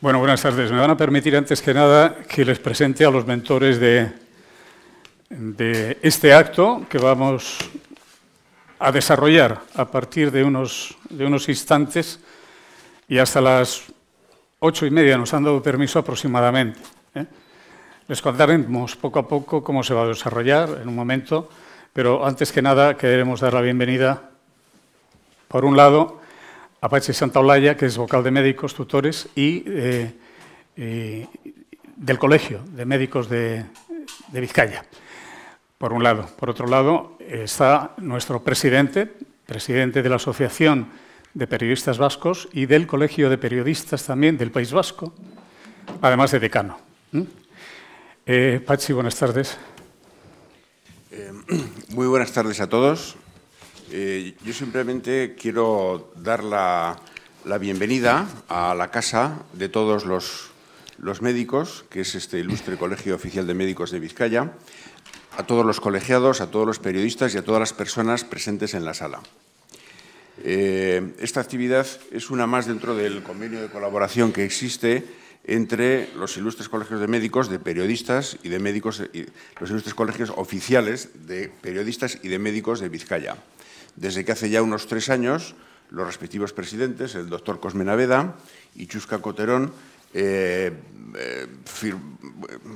Bueno, buenas tardes. Me van a permitir, antes que nada, que les presente a los mentores de este acto que vamos a desarrollar a partir de unos instantes y hasta las 8:30 nos han dado permiso aproximadamente. Les contaremos poco a poco cómo se va a desarrollar en un momento, pero antes que nada queremos dar la bienvenida, por un lado, a Patxi Santaolalla, que es vocal de médicos, tutores, y del Colegio de Médicos de Vizcaya, por un lado. Por otro lado, está nuestro presidente de la Asociación de Periodistas Vascos y del Colegio de Periodistas también del País Vasco, además de decano. Patxi, buenas tardes. Muy buenas tardes a todos. Yo simplemente quiero dar la bienvenida a la casa de todos los médicos, que es este ilustre Colegio Oficial de Médicos de Vizcaya, a todos los colegiados, a todos los periodistas y a todas las personas presentes en la sala. Esta actividad es una más dentro del convenio de colaboración que existe entre los ilustres colegios de médicos, de periodistas y de médicos, los ilustres colegios oficiales de periodistas y de médicos de Vizcaya. Desde que hace ya unos 3 años, los respectivos presidentes, el doctor Cosme Naveda y Chusca Coterón,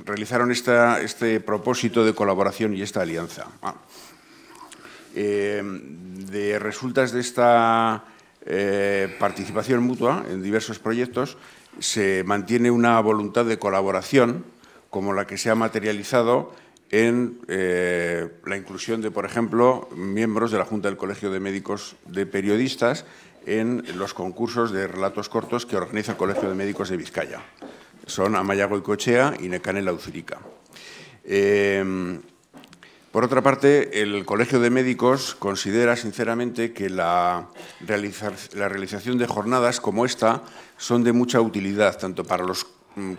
realizaron este propósito de colaboración y esta alianza. De resultas de esta participación mutua en diversos proyectos, se mantiene una voluntad de colaboración como la que se ha materializado en la inclusión de, por ejemplo, miembros de la Junta del Colegio de Médicos de Periodistas en los concursos de relatos cortos que organiza el Colegio de Médicos de Vizcaya. Son Amaia Goicoechea y Nekane Lauzirika. Por otra parte, el Colegio de Médicos considera sinceramente que la realización de jornadas como esta son de mucha utilidad, tanto para los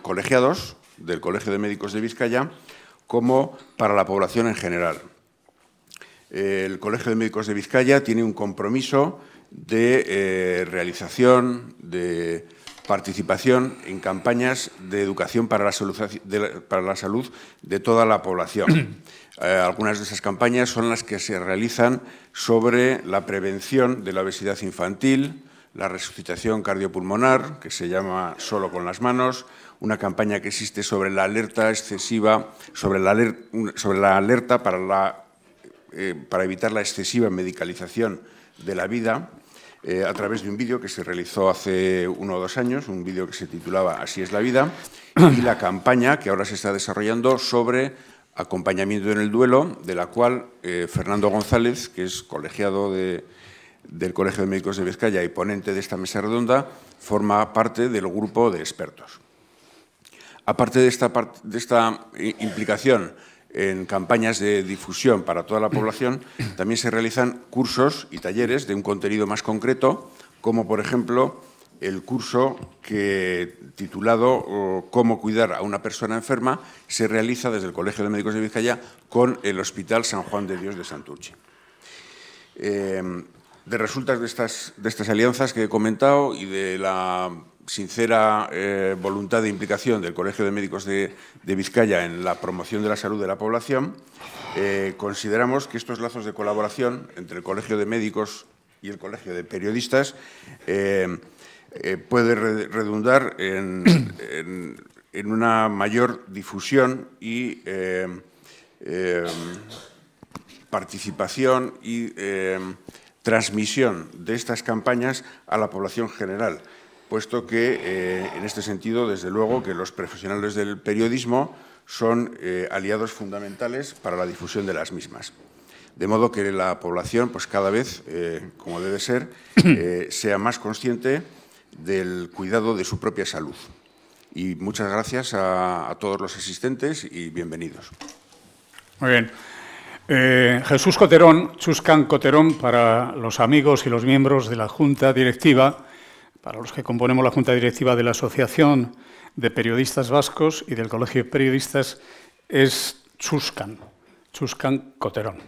colegiados del Colegio de Médicos de Vizcaya como para la población en general. El Colegio de Médicos de Vizcaya tiene un compromiso de realización, de participación en campañas de educación para la salud de toda la población. Algunas de esas campañas son las que se realizan sobre la prevención de la obesidad infantil, la resucitación cardiopulmonar, que se llama Solo con las manos, una campaña que existe sobre la alerta excesiva, sobre la alerta para evitar la excesiva medicalización de la vida, a través de un vídeo que se realizó hace 1 o 2 años, un vídeo que se titulaba Así es la vida, y la campaña que ahora se está desarrollando sobre acompañamiento en el duelo, de la cual Fernando González, que es colegiado del Colegio de Médicos de Vizcaya y ponente de esta mesa redonda, forma parte del grupo de expertos. Aparte de esta implicación en campañas de difusión para toda la población, también se realizan cursos y talleres de un contenido más concreto, como por ejemplo el curso titulado Cómo cuidar a una persona enferma, se realiza desde el Colegio de Médicos de Vizcaya con el Hospital San Juan de Dios de Santurtzi. De resultas de estas alianzas que he comentado y de la sincera voluntad de implicación del Colegio de Médicos de Vizcaya en la promoción de la salud de la población, consideramos que estos lazos de colaboración entre el Colegio de Médicos y el Colegio de Periodistas puede redundar en una mayor difusión y participación y transmisión de estas campañas a la población general, puesto que, en este sentido, desde luego, que los profesionales del periodismo son aliados fundamentales para la difusión de las mismas. De modo que la población, pues cada vez, como debe ser, sea más consciente del cuidado de su propia salud. Y muchas gracias a todos los asistentes y bienvenidos. Muy bien. Jesús Coterón, Chuscan Coterón, para los amigos y los miembros de la Junta Directiva, para los que componemos la Junta Directiva de la Asociación de Periodistas Vascos y del Colegio de Periodistas, es Chuscan Coterón.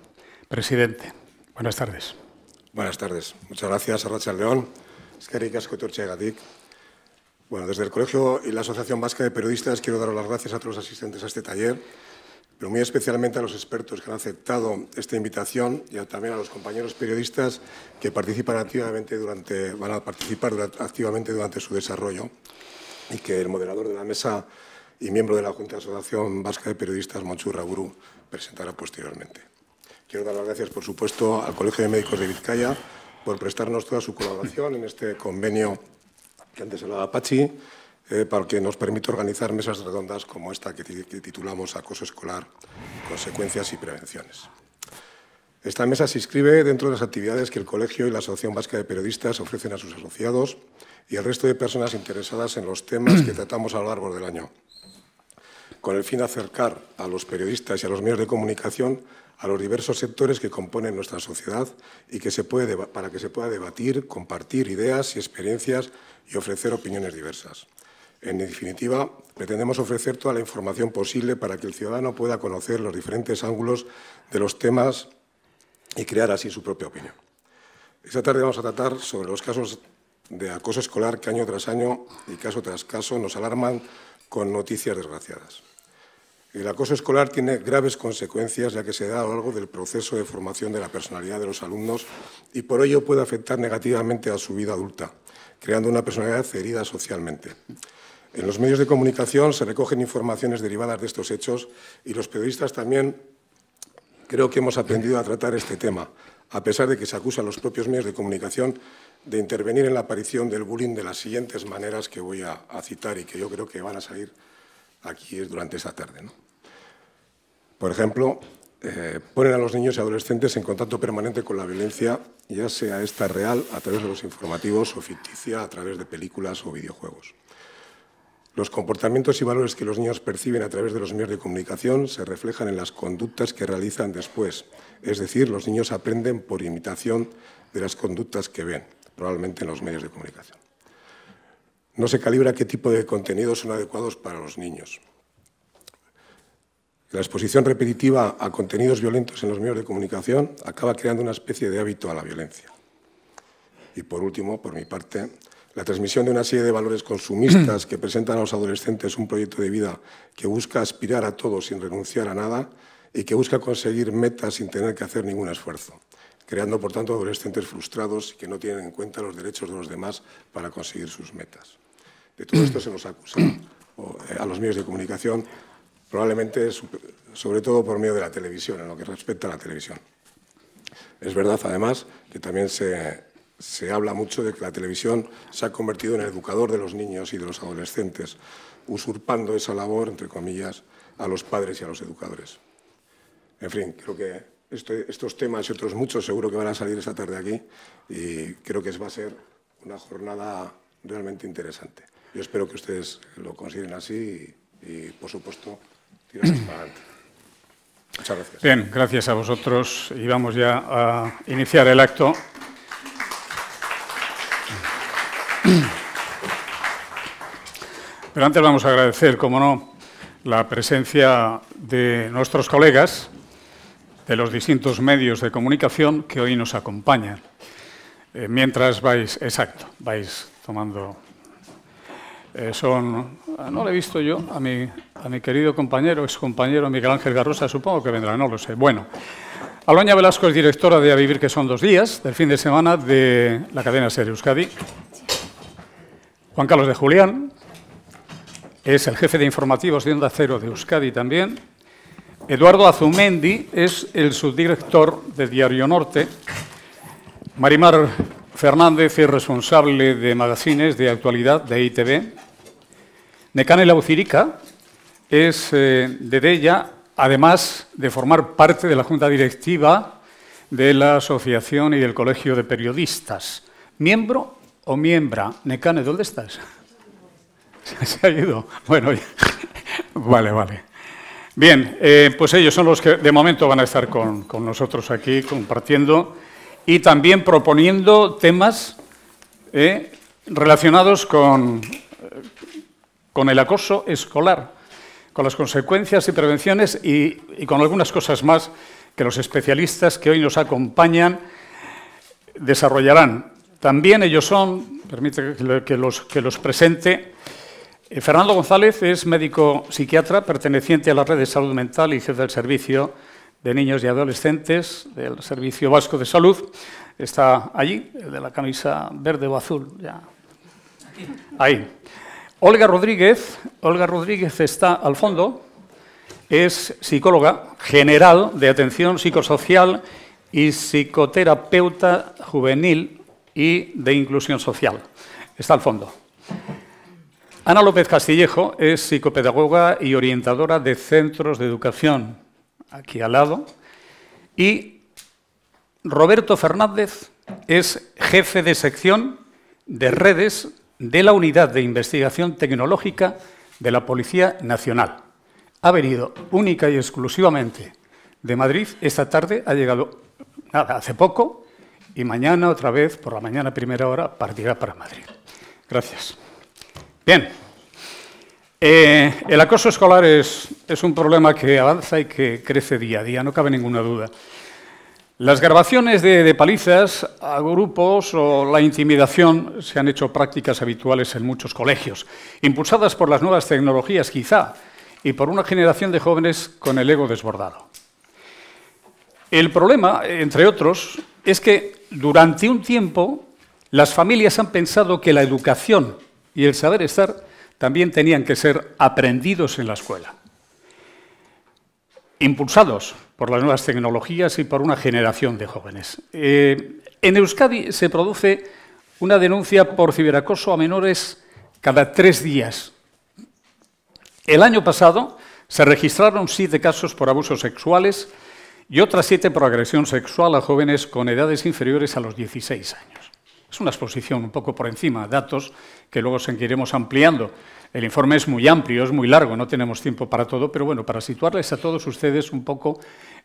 Presidente, buenas tardes. Buenas tardes. Muchas gracias, Arratsalde on. Eskerrik asko etortzeagatik. Bueno, desde el Colegio y la Asociación Vasca de Periodistas quiero dar las gracias a todos los asistentes a este taller, pero muy especialmente a los expertos que han aceptado esta invitación y también a los compañeros periodistas que van a participar activamente durante su desarrollo y que el moderador de la mesa y miembro de la Junta de Asociación Vasca de Periodistas, Montxu Urraburu, presentará posteriormente. Quiero dar las gracias, por supuesto, al Colegio de Médicos de Vizcaya por prestarnos toda su colaboración en este convenio que antes hablaba Patxi, para que nos permita organizar mesas redondas como esta que titulamos Acoso escolar, consecuencias y prevenciones. Esta mesa se inscribe dentro de las actividades que el Colegio y la Asociación Vasca de Periodistas ofrecen a sus asociados y al resto de personas interesadas en los temas que tratamos a lo largo del año, con el fin de acercar a los periodistas y a los medios de comunicación a los diversos sectores que componen nuestra sociedad y para que se pueda debatir, compartir ideas y experiencias y ofrecer opiniones diversas. En definitiva, pretendemos ofrecer toda la información posible para que el ciudadano pueda conocer los diferentes ángulos de los temas y crear así su propia opinión. Esta tarde vamos a tratar sobre los casos de acoso escolar que año tras año y caso tras caso nos alarman con noticias desgraciadas. El acoso escolar tiene graves consecuencias ya que se da a lo largo del proceso de formación de la personalidad de los alumnos y por ello puede afectar negativamente a su vida adulta, creando una personalidad herida socialmente. En los medios de comunicación se recogen informaciones derivadas de estos hechos y los periodistas también creo que hemos aprendido a tratar este tema, a pesar de que se acusa a los propios medios de comunicación de intervenir en la aparición del bullying de las siguientes maneras que voy a citar y que yo creo que van a salir aquí durante esta tarde, ¿no? Por ejemplo, ponen a los niños y adolescentes en contacto permanente con la violencia, ya sea esta real a través de los informativos o ficticia a través de películas o videojuegos. Los comportamientos y valores que los niños perciben a través de los medios de comunicación se reflejan en las conductas que realizan después. Es decir, los niños aprenden por imitación de las conductas que ven, probablemente en los medios de comunicación. No se calibra qué tipo de contenidos son adecuados para los niños. La exposición repetitiva a contenidos violentos en los medios de comunicación acaba creando una especie de hábito a la violencia. Y por último, por mi parte, la transmisión de una serie de valores consumistas que presentan a los adolescentes un proyecto de vida que busca aspirar a todo sin renunciar a nada y que busca conseguir metas sin tener que hacer ningún esfuerzo, creando, por tanto, adolescentes frustrados y que no tienen en cuenta los derechos de los demás para conseguir sus metas. De todo esto se nos acusa a los medios de comunicación, probablemente, sobre todo por medio de la televisión, en lo que respecta a la televisión. Es verdad, además, que también se habla mucho de que la televisión se ha convertido en el educador de los niños y de los adolescentes, usurpando esa labor, entre comillas, a los padres y a los educadores. En fin, creo que estos temas y otros muchos seguro que van a salir esta tarde aquí y creo que va a ser una jornada realmente interesante. Yo espero que ustedes lo consideren así y por supuesto, tiramos para adelante. Muchas gracias. Bien, gracias a vosotros y vamos ya a iniciar el acto. Pero antes vamos a agradecer, como no, la presencia de nuestros colegas de los distintos medios de comunicación que hoy nos acompañan. Mientras vais tomando... no lo he visto yo, a mi querido compañero, excompañero Miguel Ángel Garrosa, supongo que vendrá, no lo sé. Bueno, Aloña Velasco es directora de A Vivir, que son 2 días, del fin de semana de la cadena SER Euskadi. Juan Carlos de Julián es el jefe de informativos de Onda Cero de Euskadi también. Eduardo Azumendi es el subdirector de Diario Norte. Marimar Fernández es responsable de magazines de actualidad de ITV. Nekane Laucirica es de Deia, además de formar parte de la Junta Directiva de la Asociación y del Colegio de Periodistas. ¿Miembro o miembra? Nekane, ¿dónde estás? Se ha ido. Bueno, vale. Bien, pues ellos son los que de momento van a estar con nosotros aquí compartiendo y también proponiendo temas relacionados con el acoso escolar, con las consecuencias y prevenciones y con algunas cosas más que los especialistas que hoy nos acompañan desarrollarán. También ellos son permite que los presente. Fernando González es médico psiquiatra perteneciente a la Red de Salud Mental y jefe del Servicio de Niños y Adolescentes del Servicio Vasco de Salud. Está allí, el de la camisa verde o azul. Ya. Ahí. Olga Rodríguez está al fondo. Es psicóloga general de atención psicosocial y psicoterapeuta juvenil y de inclusión social. Está al fondo. Ana López Castillejo es psicopedagoga y orientadora de centros de educación, aquí al lado. Y Roberto Fernández es jefe de sección de redes de la Unidad de Investigación Tecnológica de la Policía Nacional. Ha venido única y exclusivamente de Madrid. Esta tarde ha llegado hace poco y mañana otra vez, por la mañana primera hora, partirá para Madrid. Gracias. Bien. El acoso escolar es un problema que avanza y que crece día a día, no cabe ninguna duda. Las grabaciones de palizas a grupos o la intimidación se han hecho prácticas habituales en muchos colegios, impulsadas por las nuevas tecnologías quizá, y por una generación de jóvenes con el ego desbordado. El problema, entre otros, es que durante un tiempo las familias han pensado que la educación y el saber estar también tenían que ser aprendidos en la escuela, impulsados por las nuevas tecnologías y por una generación de jóvenes. En Euskadi se produce una denuncia por ciberacoso a menores cada 3 días. El año pasado se registraron 7 casos por abusos sexuales y otras 7 por agresión sexual a jóvenes con edades inferiores a los 16 años. Es una exposición un poco por encima, datos que luego seguiremos ampliando. El informe es muy amplio, es muy largo, no tenemos tiempo para todo, pero bueno, para situarles a todos ustedes un poco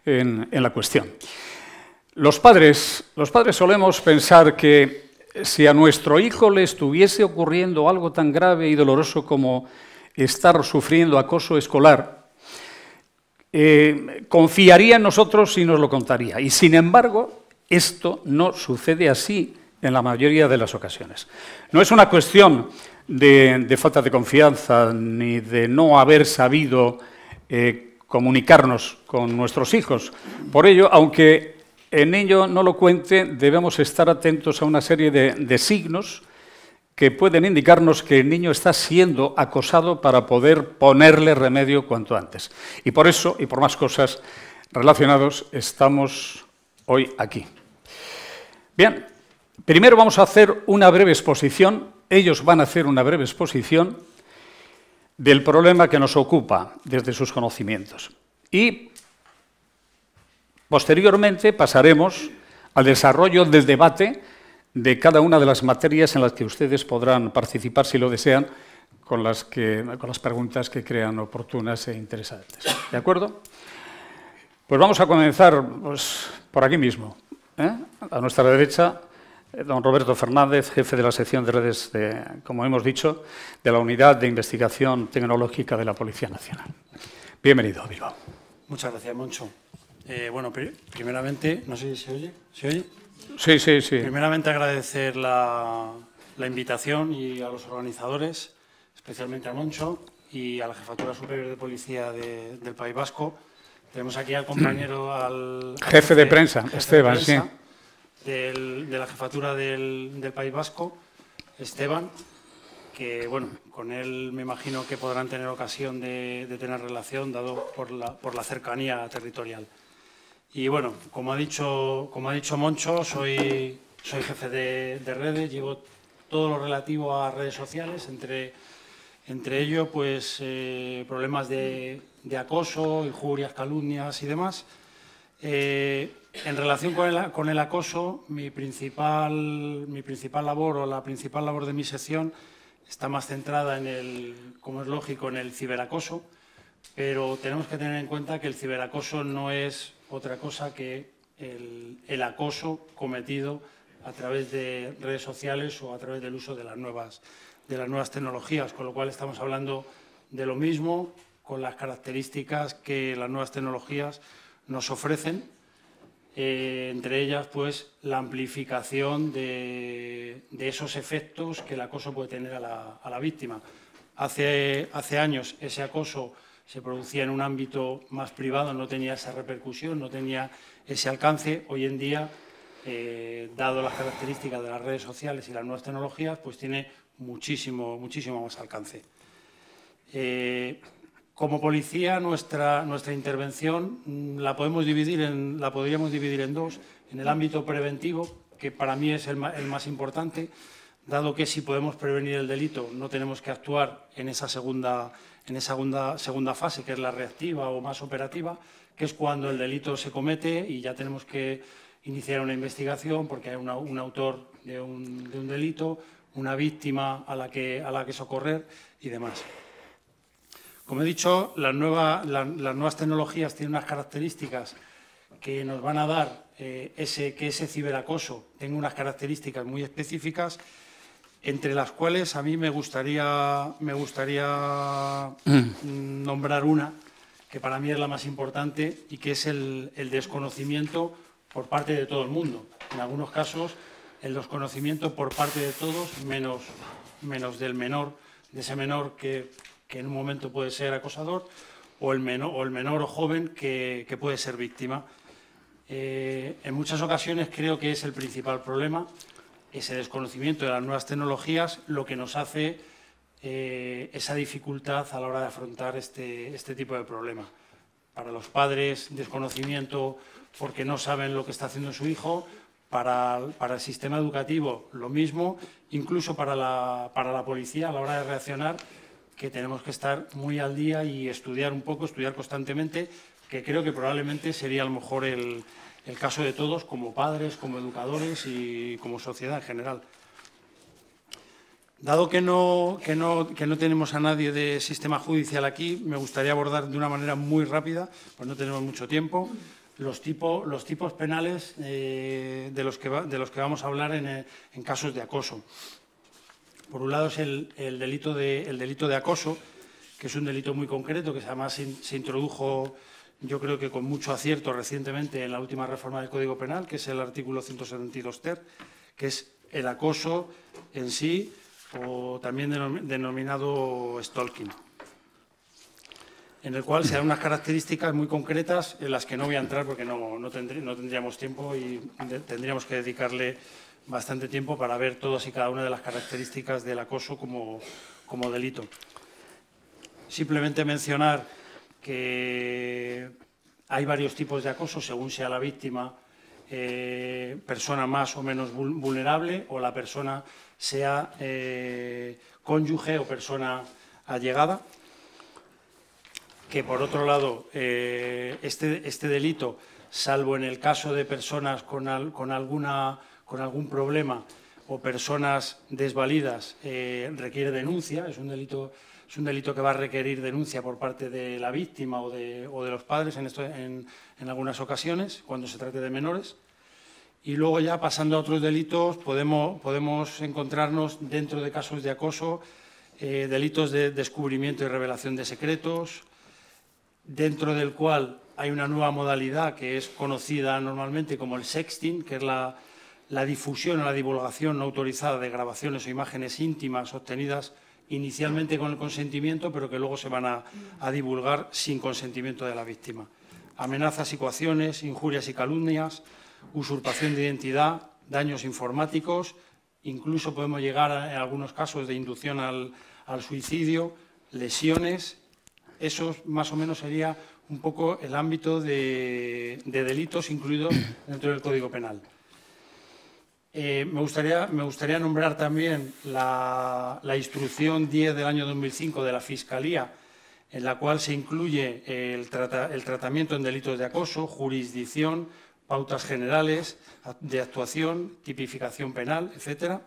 en la cuestión. Los padres solemos pensar que si a nuestro hijo le estuviese ocurriendo algo tan grave y doloroso como estar sufriendo acoso escolar, confiaría en nosotros y nos lo contaría. Y sin embargo, esto no sucede así en la mayoría de las ocasiones. No es una cuestión de falta de confianza ni de no haber sabido comunicarnos con nuestros hijos. Por ello, aunque el niño no lo cuente, debemos estar atentos a una serie de signos que pueden indicarnos que el niño está siendo acosado para poder ponerle remedio cuanto antes. Y por eso, y por más cosas relacionadas, estamos hoy aquí. Bien, primero vamos a hacer una breve exposición, ellos van a hacer una breve exposición del problema que nos ocupa desde sus conocimientos. Y posteriormente pasaremos al desarrollo del debate de cada una de las materias en las que ustedes podrán participar, si lo desean, con las preguntas que crean oportunas e interesantes. ¿De acuerdo? Pues vamos a comenzar por aquí mismo. A nuestra derecha, don Roberto Fernández, jefe de la sección de redes, como hemos dicho, de la Unidad de Investigación Tecnológica de la Policía Nacional. Bienvenido, Bilbao. Muchas gracias, Moncho. Bueno, primeramente, no sé si se oye. ¿Se oye? Sí, sí, sí. Primeramente agradecer la invitación y a los organizadores, especialmente a Moncho y a la Jefatura Superior de Policía del País Vasco. Tenemos aquí al compañero, al jefe de prensa, Esteban, sí. De la Jefatura del País Vasco, Esteban, que bueno, con él me imagino que podrán tener ocasión de tener relación, dado por la cercanía territorial. Y bueno, como ha dicho Moncho, soy jefe de redes, llevo todo lo relativo a redes sociales, entre ello pues problemas de acoso, injurias, calumnias y demás. En relación con el acoso, mi principal labor o la principal labor de mi sección está más centrada como es lógico, en el ciberacoso, pero tenemos que tener en cuenta que el ciberacoso no es otra cosa que el acoso cometido a través de redes sociales o a través del uso de las nuevas tecnologías, con lo cual estamos hablando de lo mismo, con las características que las nuevas tecnologías nos ofrecen, entre ellas pues la amplificación de esos efectos que el acoso puede tener a la víctima. Hace años ese acoso se producía en un ámbito más privado, no tenía esa repercusión, no tenía ese alcance. Hoy en día, dado las características de las redes sociales y las nuevas tecnologías, pues tiene muchísimo más alcance. Como policía, nuestra intervención la podríamos dividir en dos. En el ámbito preventivo, que para mí es el más importante, dado que si podemos prevenir el delito no tenemos que actuar en esa segunda fase, que es la reactiva o más operativa, que es cuando el delito se comete y ya tenemos que iniciar una investigación porque hay un autor de un delito, una víctima a la que socorrer y demás. Como he dicho, las nuevas tecnologías tienen unas características que nos van a dar que ese ciberacoso tenga unas características muy específicas, entre las cuales a mí me gustaría nombrar una que para mí es la más importante y que es el desconocimiento por parte de todo el mundo. En algunos casos, el desconocimiento por parte de todos, menos del menor, de ese menor que en un momento puede ser acosador, o el menor o joven que puede ser víctima. En muchas ocasiones creo que es el principal problema, ese desconocimiento de las nuevas tecnologías, lo que nos hace esa dificultad a la hora de afrontar este tipo de problema. Para los padres, desconocimiento porque no saben lo que está haciendo su hijo. Para el sistema educativo, lo mismo. Incluso para la policía, a la hora de reaccionar, que tenemos que estar muy al día y estudiar un poco, estudiar constantemente, que creo que probablemente sería a lo mejor el caso de todos, como padres, como educadores y como sociedad en general. Dado que no tenemos a nadie de sistema judicial aquí, me gustaría abordar de una manera muy rápida, pues no tenemos mucho tiempo, los tipos penales de los que vamos a hablar en casos de acoso. Por un lado es el delito de acoso, que es un delito muy concreto, que además se introdujo, yo creo que con mucho acierto recientemente en la última reforma del Código Penal, que es el artículo 172 ter, que es el acoso en sí, o también denominado stalking, en el cual se dan unas características muy concretas en las que no voy a entrar porque no tendríamos tiempo y tendríamos que dedicarle bastante tiempo para ver todas y cada una de las características del acoso como delito. Simplemente mencionar que hay varios tipos de acoso según sea la víctima, persona más o menos vulnerable, o la persona sea cónyuge o persona allegada. Que por otro lado, este delito, salvo en el caso de personas con algún problema o personas desvalidas, requiere denuncia. Es un delito que va a requerir denuncia por parte de la víctima o de los padres en algunas ocasiones, cuando se trate de menores. Y luego ya pasando a otros delitos, podemos encontrarnos dentro de casos de acoso, delitos de descubrimiento y revelación de secretos, dentro del cual hay una nueva modalidad que es conocida normalmente como el sexting, que es la difusión o la divulgación no autorizada de grabaciones o imágenes íntimas obtenidas inicialmente con el consentimiento, pero que luego se van a divulgar sin consentimiento de la víctima. Amenazas y coacciones, injurias y calumnias, usurpación de identidad, daños informáticos, incluso podemos llegar en algunos casos de inducción al suicidio, lesiones. Eso más o menos sería un poco el ámbito de delitos incluidos dentro del Código Penal. Me gustaría nombrar también la Instrucción 10 del año 2005 de la Fiscalía, en la cual se incluye el tratamiento en delitos de acoso, jurisdicción, pautas generales de actuación, tipificación penal, etcétera.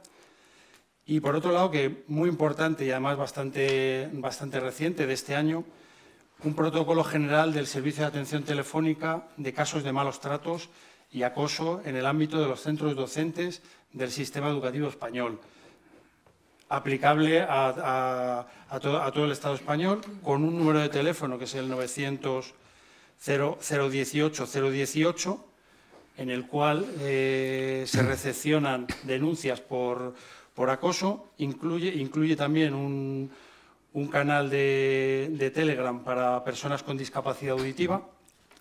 Y por otro lado, que muy importante y además bastante reciente de este año, un protocolo general del Servicio de Atención Telefónica de casos de malos tratos y acoso en el ámbito de los centros docentes del sistema educativo español, aplicable a todo el Estado español, con un número de teléfono que es el 900-018-018, en el cual se recepcionan denuncias por acoso. Incluye también un canal de Telegram para personas con discapacidad auditiva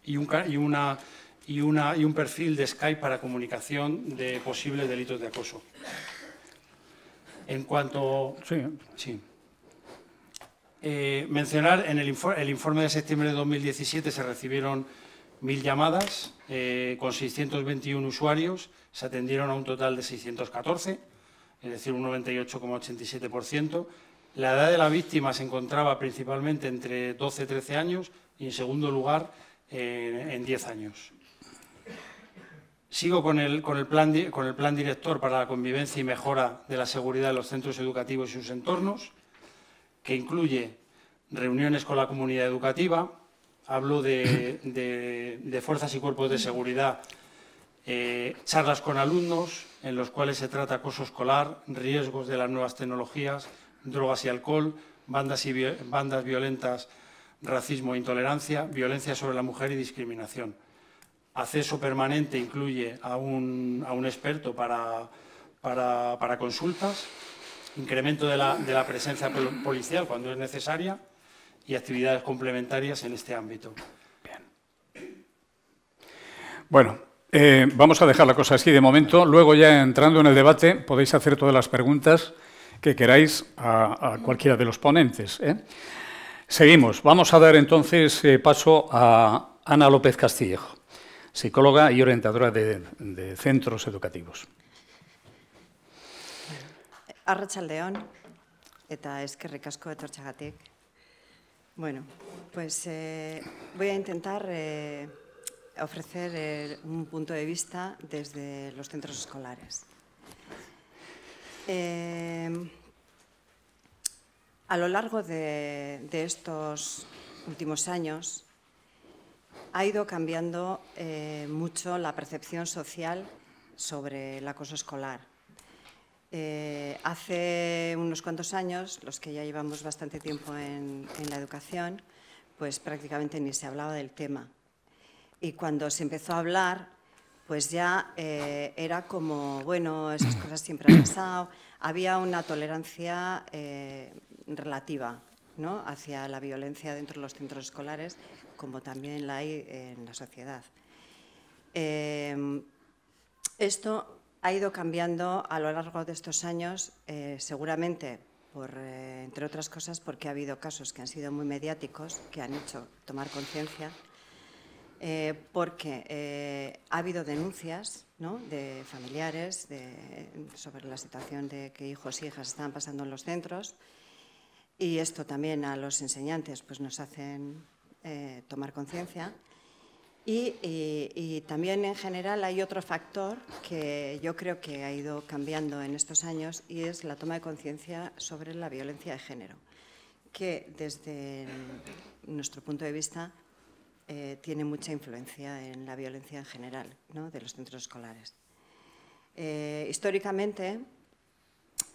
y un perfil de Skype para comunicación de posibles delitos de acoso. En cuanto... Sí. Mencionar, en el informe de septiembre de 2017 se recibieron 1.000 llamadas con 621 usuarios, se atendieron a un total de 614, es decir, un 98,87%. La edad de la víctima se encontraba principalmente entre 12 y 13 años y, en segundo lugar, en 10 años. Sigo con el plan director para la convivencia y mejora de la seguridad en los centros educativos y sus entornos, que incluye reuniones con la comunidad educativa. Hablo de fuerzas y cuerpos de seguridad, charlas con alumnos en los cuales se trata acoso escolar, riesgos de las nuevas tecnologías, drogas y alcohol, bandas violentas, racismo e intolerancia, violencia sobre la mujer y discriminación. Acceso permanente incluye a un experto para consultas, incremento de la presencia policial cuando es necesaria y actividades complementarias en este ámbito. Bien. Bueno, vamos a dejar la cosa así de momento. Luego, ya entrando en el debate, podéis hacer todas las preguntas que queráis a cualquiera de los ponentes. Seguimos. Vamos a dar entonces paso a Ana López Castillejo, psicóloga y orientadora de centros educativos. Arratsaldeon, eta eskerrik asko etortxagatik. Bueno, pues voy a intentar ofrecer un punto de vista desde los centros escolares. A lo largo de estos últimos años ha ido cambiando mucho la percepción social sobre el acoso escolar. Hace unos cuantos años, los que ya llevamos bastante tiempo en la educación, pues prácticamente ni se hablaba del tema. Y cuando se empezó a hablar, pues ya era como, bueno, esas cosas siempre han pasado. Había una tolerancia relativa, ¿no?, hacia la violencia dentro de los centros escolares, como también la hay en la sociedad. Esto ha ido cambiando a lo largo de estos años, seguramente, entre otras cosas, porque ha habido casos que han sido muy mediáticos, que han hecho tomar conciencia, porque ha habido denuncias, ¿no?, de familiares sobre la situación de que hijos e hijas estaban pasando en los centros, y esto también a los enseñantes pues, nos hacen tomar conciencia. Y también, en general, hay otro factor que yo creo que ha ido cambiando en estos años, y es la toma de conciencia sobre la violencia de género, que desde nuestro punto de vista tiene mucha influencia en la violencia en general, ¿no?, de los centros escolares. Históricamente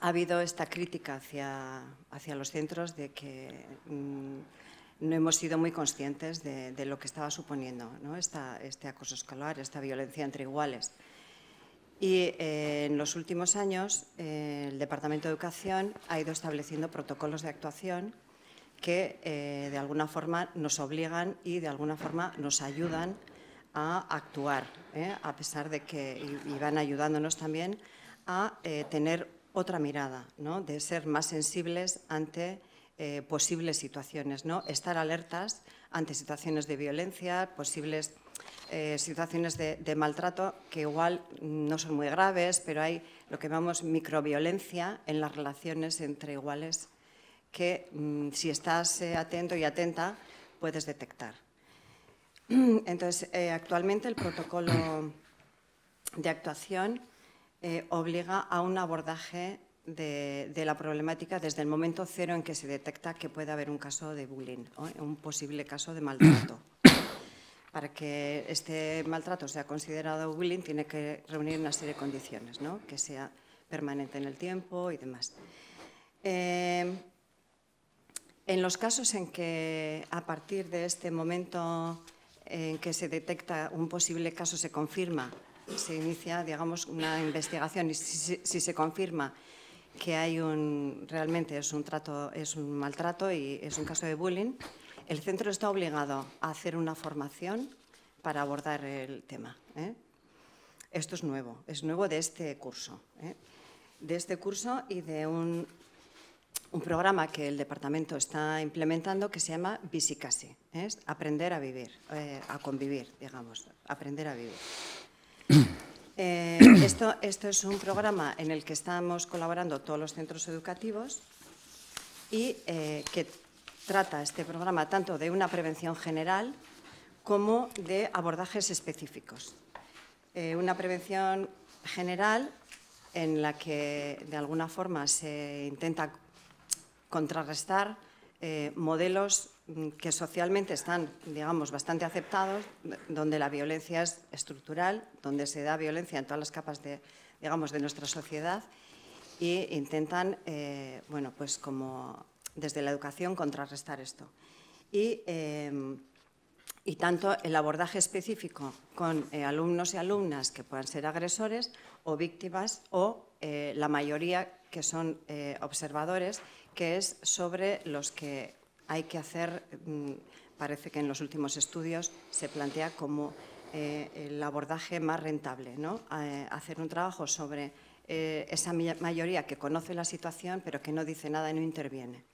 ha habido esta crítica hacia los centros de que no hemos sido muy conscientes de lo que estaba suponiendo, ¿no?, este acoso escolar, esta violencia entre iguales. Y en los últimos años el Departamento de Educación ha ido estableciendo protocolos de actuación que de alguna forma nos obligan y de alguna forma nos ayudan a actuar, a pesar de que y van ayudándonos también a tener otra mirada, ¿no?, de ser más sensibles ante posibles situaciones, ¿no?, estar alertas ante situaciones de violencia, posibles situaciones de maltrato que igual no son muy graves, pero hay lo que llamamos microviolencia en las relaciones entre iguales que si estás atento y atenta puedes detectar. Entonces, actualmente el protocolo de actuación obliga a un abordaje de la problemática desde el momento cero en que se detecta que puede haber un caso de bullying, un posible caso de maltrato. Para que este maltrato sea considerado bullying tiene que reunir una serie de condiciones, ¿no?, que sea permanente en el tiempo y demás. En los casos en que a partir de este momento en que se detecta un posible caso, se confirma se inicia, digamos, una investigación y si se confirma que hay realmente es un maltrato y es un caso de bullying, el centro está obligado a hacer una formación para abordar el tema. Esto es nuevo de este curso. De este curso y de un programa que el departamento está implementando que se llama Visicasi, es aprender a vivir, a convivir, digamos, aprender a vivir. Esto es un programa en el que estamos colaborando todos los centros educativos y que trata este programa tanto de una prevención general como de abordajes específicos. Una prevención general en la que de alguna forma se intenta contrarrestar modelos que socialmente están, digamos, bastante aceptados, donde la violencia es estructural, donde se da violencia en todas las capas de nuestra sociedad e intentan, bueno, pues como desde la educación contrarrestar esto. Y tanto el abordaje específico con alumnos y alumnas que puedan ser agresores o víctimas o la mayoría que son observadores, que es sobre los que hay que hacer, parece que en los últimos estudios se plantea como el abordaje más rentable, ¿no? Hacer un trabajo sobre esa mayoría que conoce la situación pero que no dice nada y no interviene.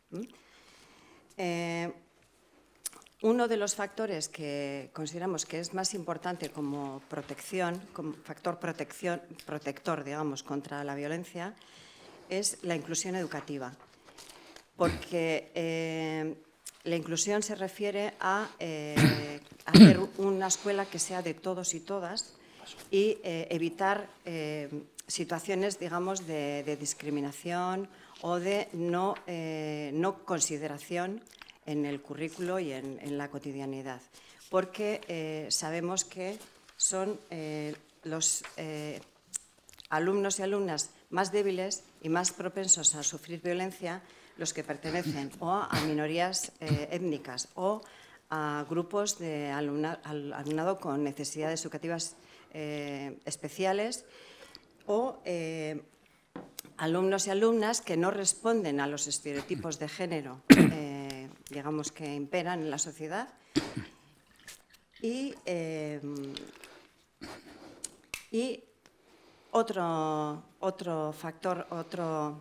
Uno de los factores que consideramos que es más importante como protección, como factor protector, digamos, contra la violencia, es la inclusión educativa. Porque la inclusión se refiere a hacer una escuela que sea de todos y todas y evitar situaciones, digamos, de discriminación o de no consideración en el currículo y en la cotidianidad. Porque sabemos que son los alumnos y alumnas más débiles y más propensos a sufrir violencia los que pertenecen o a minorías étnicas o a grupos de alumnado con necesidades educativas especiales o alumnos y alumnas que no responden a los estereotipos de género digamos que imperan en la sociedad y otro factor, otro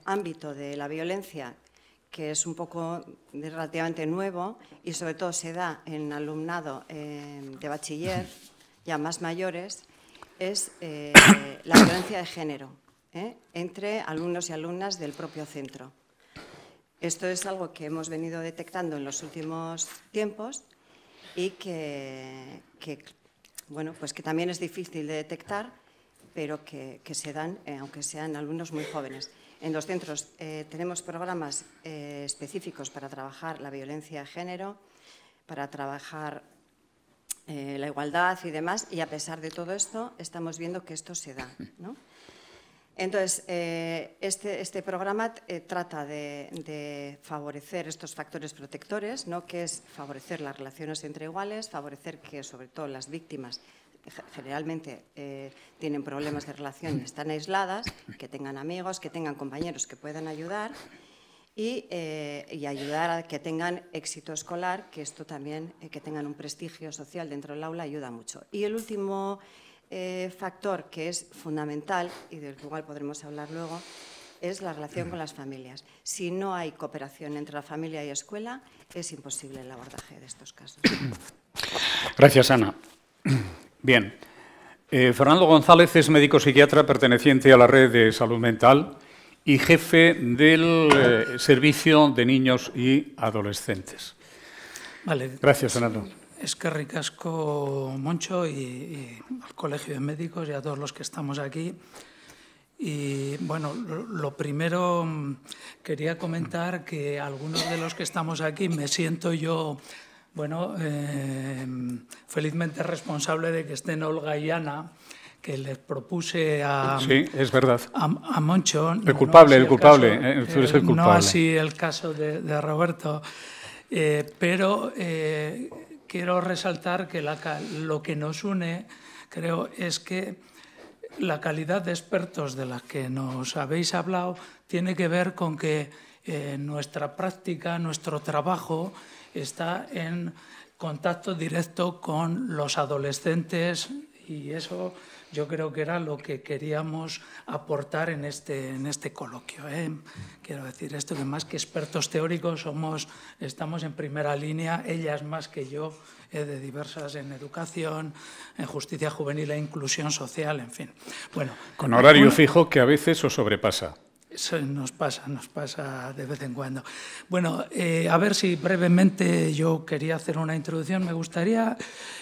ámbito de la violencia que es un poco relativamente nuevo y sobre todo se da en alumnado de bachiller, ya más mayores, es la violencia de género entre alumnos y alumnas del propio centro. Esto es algo que hemos venido detectando en los últimos tiempos y que bueno, pues que también es difícil de detectar, pero que se dan, aunque sean alumnos muy jóvenes. En los centros tenemos programas específicos para trabajar la violencia de género, para trabajar la igualdad y demás, y a pesar de todo esto estamos viendo que esto se da, ¿no? Entonces, este programa trata de favorecer estos factores protectores, ¿no? Que es favorecer las relaciones entre iguales, favorecer que sobre todo las víctimas generalmente tienen problemas de relación y están aisladas, que tengan amigos, que tengan compañeros que puedan ayudar y ayudar a que tengan éxito escolar, que esto también, que tengan un prestigio social dentro del aula, ayuda mucho. Y el último factor que es fundamental y del cual podremos hablar luego es la relación con las familias. Si no hay cooperación entre la familia y escuela, es imposible el abordaje de estos casos. Gracias, Ana. Bien. Fernando González es médico psiquiatra perteneciente a la red de salud mental y jefe del servicio de niños y adolescentes. Vale. Gracias, Fernando. Eskerrik asko, Moncho, y al Colegio de Médicos y a todos los que estamos aquí. Y bueno, lo primero quería comentar que algunos de los que estamos aquí me siento yo, bueno, felizmente responsable de que estén Olga y Ana, que les propuse a... Sí, es verdad. A Moncho. El culpable, tú eres el culpable. No así el caso de Roberto, pero... quiero resaltar que lo que nos une creo, es que la calidad de expertos de la que nos habéis hablado tiene que ver con que nuestra práctica, nuestro trabajo está en contacto directo con los adolescentes, y eso yo creo que era lo que queríamos aportar en este coloquio. Quiero decir esto, que más que expertos teóricos estamos en primera línea, ellas más que yo, de diversas en educación, en justicia juvenil e inclusión social, en fin. Bueno, con horario fijo que a veces os sobrepasa. Eso nos pasa de vez en cuando. Bueno, a ver si brevemente yo quería hacer una introducción. Me gustaría,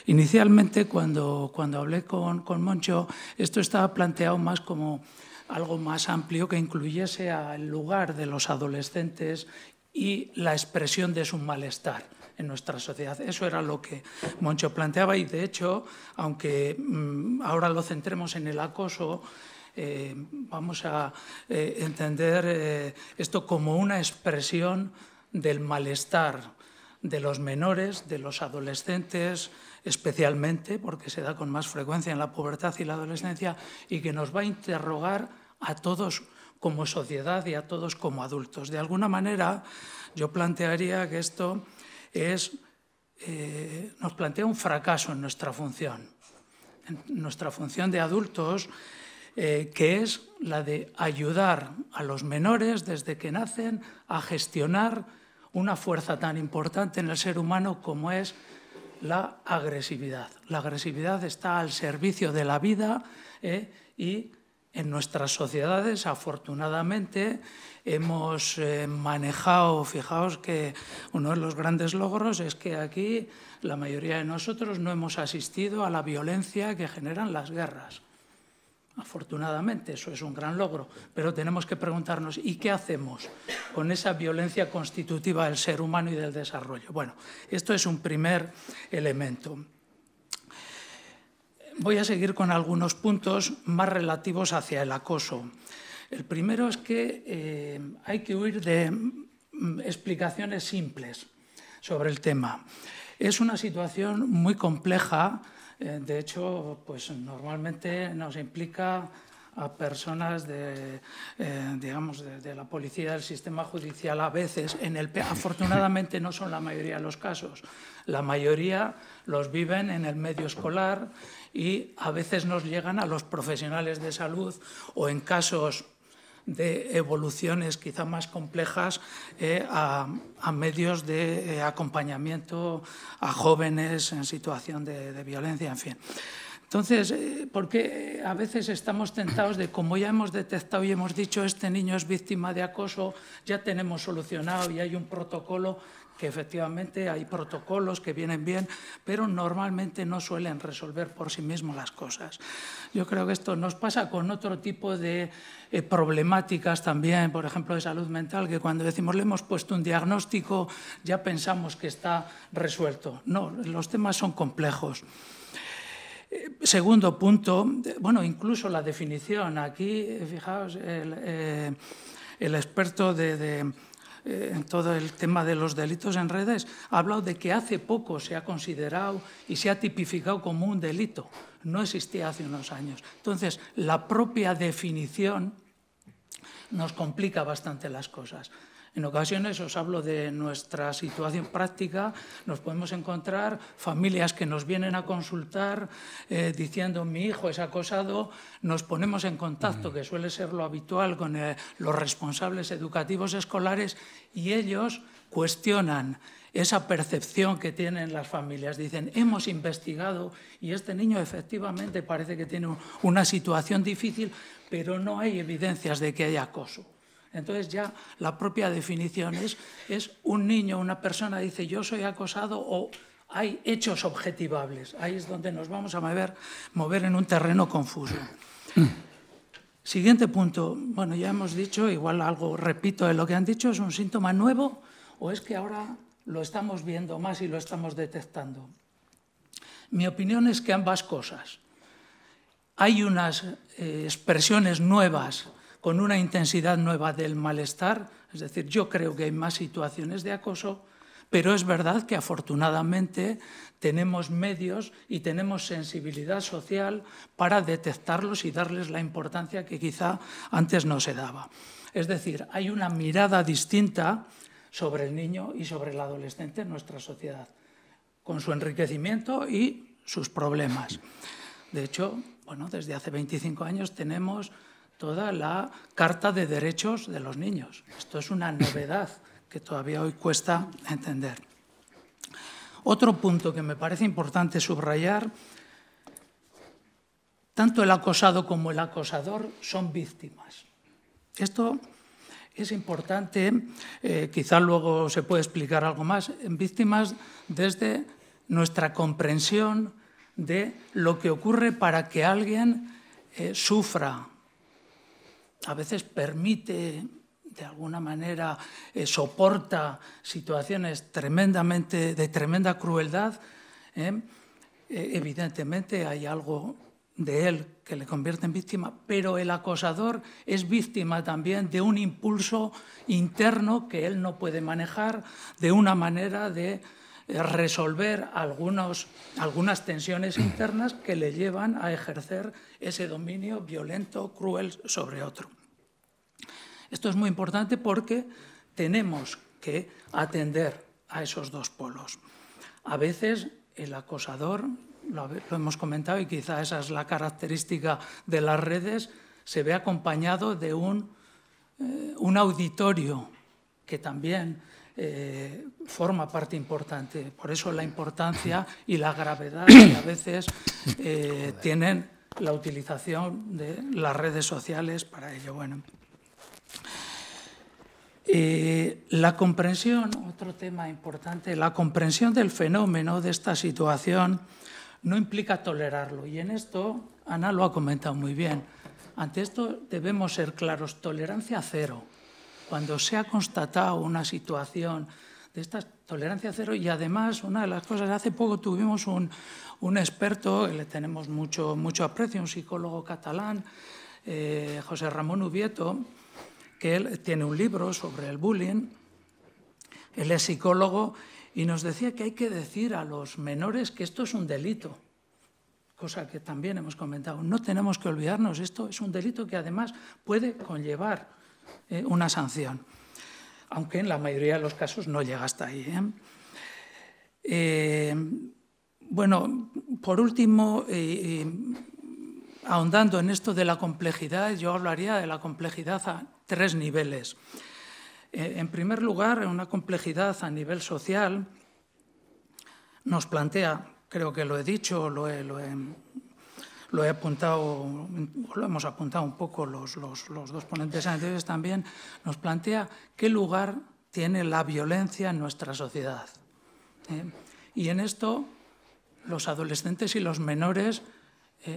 inicialmente, cuando hablé con Moncho, esto estaba planteado más como algo más amplio que incluyese al lugar de los adolescentes y la expresión de su malestar en nuestra sociedad. Eso era lo que Moncho planteaba y, de hecho, aunque ahora lo centremos en el acoso, vamos a entender esto como una expresión del malestar de los menores, de los adolescentes, especialmente, porque se da con más frecuencia en la pubertad y la adolescencia, y que nos va a interrogar a todos como sociedad y a todos como adultos. De alguna manera, yo plantearía que esto nos plantea un fracaso en nuestra función de adultos, que es la de ayudar a los menores desde que nacen a gestionar una fuerza tan importante en el ser humano como es la agresividad. La agresividad está al servicio de la vida y en nuestras sociedades, afortunadamente, hemos manejado, fijaos que uno de los grandes logros es que aquí la mayoría de nosotros no hemos asistido a la violencia que generan las guerras. Afortunadamente, eso es un gran logro, pero tenemos que preguntarnos, ¿y qué hacemos con esa violencia constitutiva del ser humano y del desarrollo? Bueno, esto es un primer elemento. Voy a seguir con algunos puntos más relativos hacia el acoso. El primero es que hay que huir de explicaciones simples sobre el tema. Es una situación muy compleja. De hecho, pues normalmente nos implica a personas digamos, de la policía, del sistema judicial a veces. Afortunadamente no son la mayoría de los casos. La mayoría los viven en el medio escolar y a veces nos llegan a los profesionales de salud o en casos de evoluciones quizá más complejas a medios de acompañamiento a jóvenes en situación de violencia, en fin. Entonces, porque a veces estamos tentados de, como ya hemos detectado y hemos dicho, este niño es víctima de acoso, ya tenemos solucionado y hay un protocolo, que efectivamente hay protocolos que vienen bien, pero normalmente no suelen resolver por sí mismos las cosas. Yo creo que esto nos pasa con otro tipo de problemáticas también, por ejemplo, de salud mental, que cuando decimos le hemos puesto un diagnóstico ya pensamos que está resuelto. No, los temas son complejos. Segundo punto, bueno, incluso la definición. Aquí, fijaos, el experto en todo el tema de los delitos en redes ha hablado de que hace poco se ha considerado y se ha tipificado como un delito. No existía hace unos años. Entonces, la propia definición nos complica bastante las cosas. En ocasiones, os hablo de nuestra situación práctica, nos podemos encontrar familias que nos vienen a consultar diciendo mi hijo es acosado, nos ponemos en contacto, que suele ser lo habitual, con los responsables educativos escolares y ellos cuestionan esa percepción que tienen las familias. Dicen, hemos investigado y este niño efectivamente parece que tiene una situación difícil, pero no hay evidencias de que haya acoso. Entonces ya la propia definición es un niño, una persona dice yo soy acosado o hay hechos objetivables. Ahí es donde nos vamos a mover en un terreno confuso. Siguiente punto. Bueno, ya hemos dicho, igual algo repito de lo que han dicho, ¿es un síntoma nuevo o es que ahora lo estamos viendo más y lo estamos detectando? Mi opinión es que ambas cosas. Hay unas expresiones nuevas con una intensidad nueva del malestar, es decir, yo creo que hay más situaciones de acoso, pero es verdad que afortunadamente tenemos medios y tenemos sensibilidad social para detectarlos y darles la importancia que quizá antes no se daba. Es decir, hay una mirada distinta sobre el niño y sobre el adolescente en nuestra sociedad, con su enriquecimiento y sus problemas. De hecho, bueno, desde hace 25 años tenemos toda la Carta de Derechos de los Niños. Esto es una novedad que todavía hoy cuesta entender. Otro punto que me parece importante subrayar: tanto el acosado como el acosador son víctimas. Esto es importante, quizá luego se puede explicar algo más, víctimas desde nuestra comprensión de lo que ocurre para que alguien sufra. A veces permite, de alguna manera, soporta situaciones de tremenda crueldad. Evidentemente hay algo de él que le convierte en víctima, pero el acosador es víctima también de un impulso interno que él no puede manejar, de una manera de resolver algunas tensiones internas que le llevan a ejercer ese dominio violento, cruel sobre otro. Esto es muy importante porque tenemos que atender a esos dos polos. A veces el acosador, lo hemos comentado y quizá esa es la característica de las redes, se ve acompañado de un auditorio que también forma parte importante. Por eso la importancia y la gravedad que a veces tienen la utilización de las redes sociales para ello. Bueno, la comprensión, otro tema importante, la comprensión del fenómeno de esta situación no implica tolerarlo. Y en esto Ana lo ha comentado muy bien. Ante esto debemos ser claros, tolerancia cero. Cuando se ha constatado una situación de esta tolerancia cero, y además una de las cosas, hace poco tuvimos un experto, que le tenemos mucho aprecio, un psicólogo catalán, José Ramón Ubieto, que él tiene un libro sobre el bullying. Él es psicólogo y nos decía que hay que decir a los menores que esto es un delito, cosa que también hemos comentado. No tenemos que olvidarnos, esto es un delito que además puede conllevar una sanción, aunque en la mayoría de los casos no llega hasta ahí. Bueno, por último, ahondando en esto de la complejidad, yo hablaría de la complejidad a 3 niveles. En primer lugar, una complejidad a nivel social nos plantea, creo que lo he dicho, lo he apuntado, lo hemos apuntado un poco los dos ponentes anteriores también, nos plantea qué lugar tiene la violencia en nuestra sociedad. Y en esto los adolescentes y los menores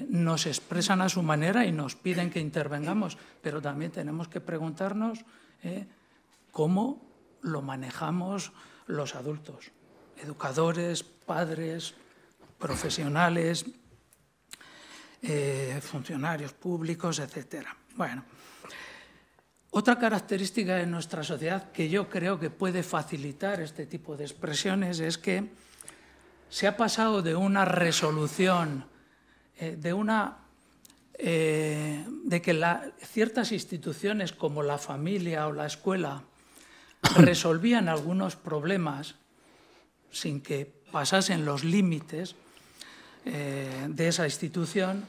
nos expresan a su manera y nos piden que intervengamos, pero también tenemos que preguntarnos cómo lo manejamos los adultos, educadores, padres, profesionales, funcionarios públicos, etc. Bueno, otra característica de nuestra sociedad que yo creo que puede facilitar este tipo de expresiones es que se ha pasado de una resolución, de que ciertas instituciones como la familia o la escuela resolvían algunos problemas sin que pasasen los límites de esa institución.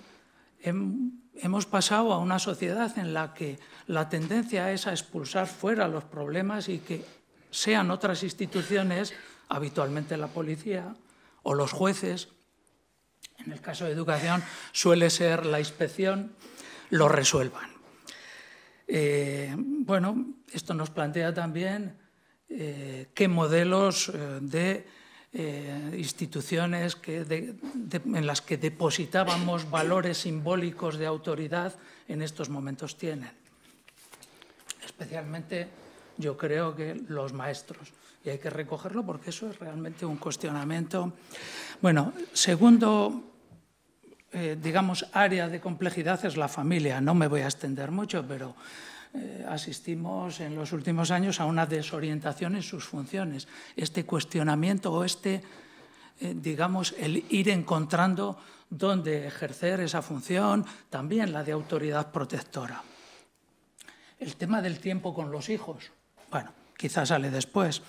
Hemos pasado a una sociedad en la que la tendencia es a expulsar fuera los problemas y que sean otras instituciones, habitualmente la policía o los jueces, en el caso de educación suele ser la inspección, lo resuelvan. Bueno, esto nos plantea también qué modelos de instituciones en las que depositábamos valores simbólicos de autoridad en estos momentos tienen. Especialmente yo creo que los maestros. Y hay que recogerlo porque eso es realmente un cuestionamiento. Bueno, segundo, digamos, área de complejidad es la familia. No me voy a extender mucho, pero asistimos en los últimos años a una desorientación en sus funciones. Este cuestionamiento o digamos, el ir encontrando dónde ejercer esa función, también la de autoridad protectora. El tema del tiempo con los hijos, bueno, quizás sale después.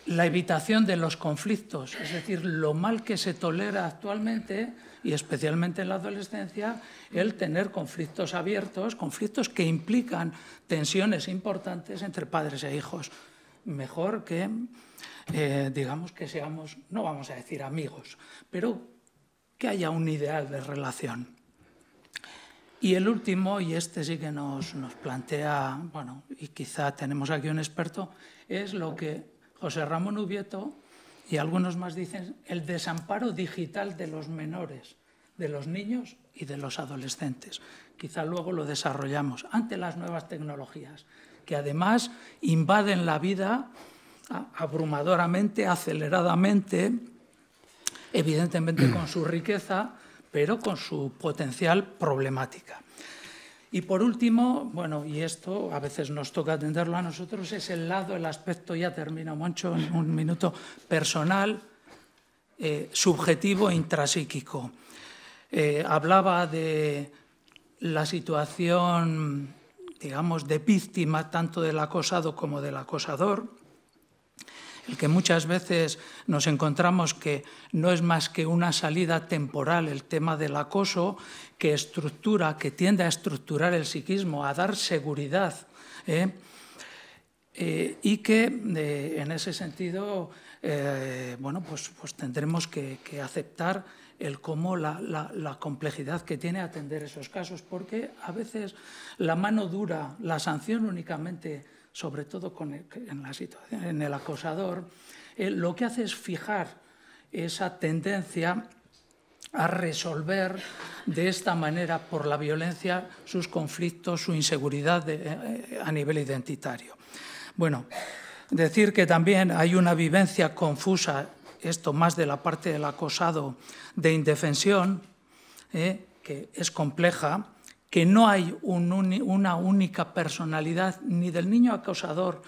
La evitación de los conflictos, es decir, lo mal que se tolera actualmente, y especialmente en la adolescencia, el tener conflictos abiertos, conflictos que implican tensiones importantes entre padres e hijos. Mejor que, digamos, que seamos, no vamos a decir amigos, pero que haya un ideal de relación. Y el último, y este sí que nos plantea, bueno, y quizá tenemos aquí un experto, es lo que José Ramón Ubieto y algunos más dicen, el desamparo digital de los menores, de los niños y de los adolescentes. Quizá luego lo desarrollamos ante las nuevas tecnologías, que además invaden la vida abrumadoramente, aceleradamente, evidentemente con su riqueza, pero con su potencial problemática. Y por último, bueno, y esto a veces nos toca atenderlo a nosotros, es el aspecto, ya termino, Moncho, en un minuto, personal, subjetivo e intrapsíquico. Hablaba de la situación, digamos, de víctima tanto del acosado como del acosador, el que muchas veces nos encontramos que no es más que una salida temporal el tema del acoso, que tiende a estructurar el psiquismo, a dar seguridad, y que en ese sentido, bueno, pues tendremos que aceptar cómo la complejidad que tiene atender esos casos, porque a veces la mano dura, la sanción únicamente, sobre todo en el acosador, lo que hace es fijar esa tendencia a resolver de esta manera, por la violencia, sus conflictos, su inseguridad a nivel identitario. Bueno, decir que también hay una vivencia confusa, esto más de la parte del acosado, de indefensión, que es compleja, que no hay una única personalidad ni del niño acosador,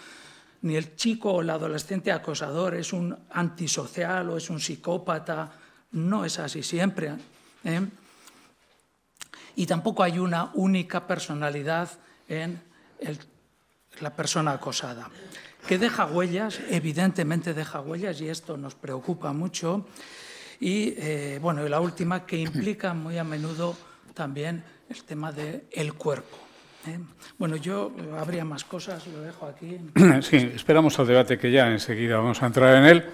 ni el chico o el adolescente acosador es un antisocial o es un psicópata, no es así siempre. Y tampoco hay una única personalidad en la persona acosada. Que deja huellas, evidentemente deja huellas, y esto nos preocupa mucho. Y, bueno, y la última, que implica muy a menudo también el tema del cuerpo. Bueno, yo habría más cosas, lo dejo aquí. Sí, esperamos al debate que ya enseguida vamos a entrar en él.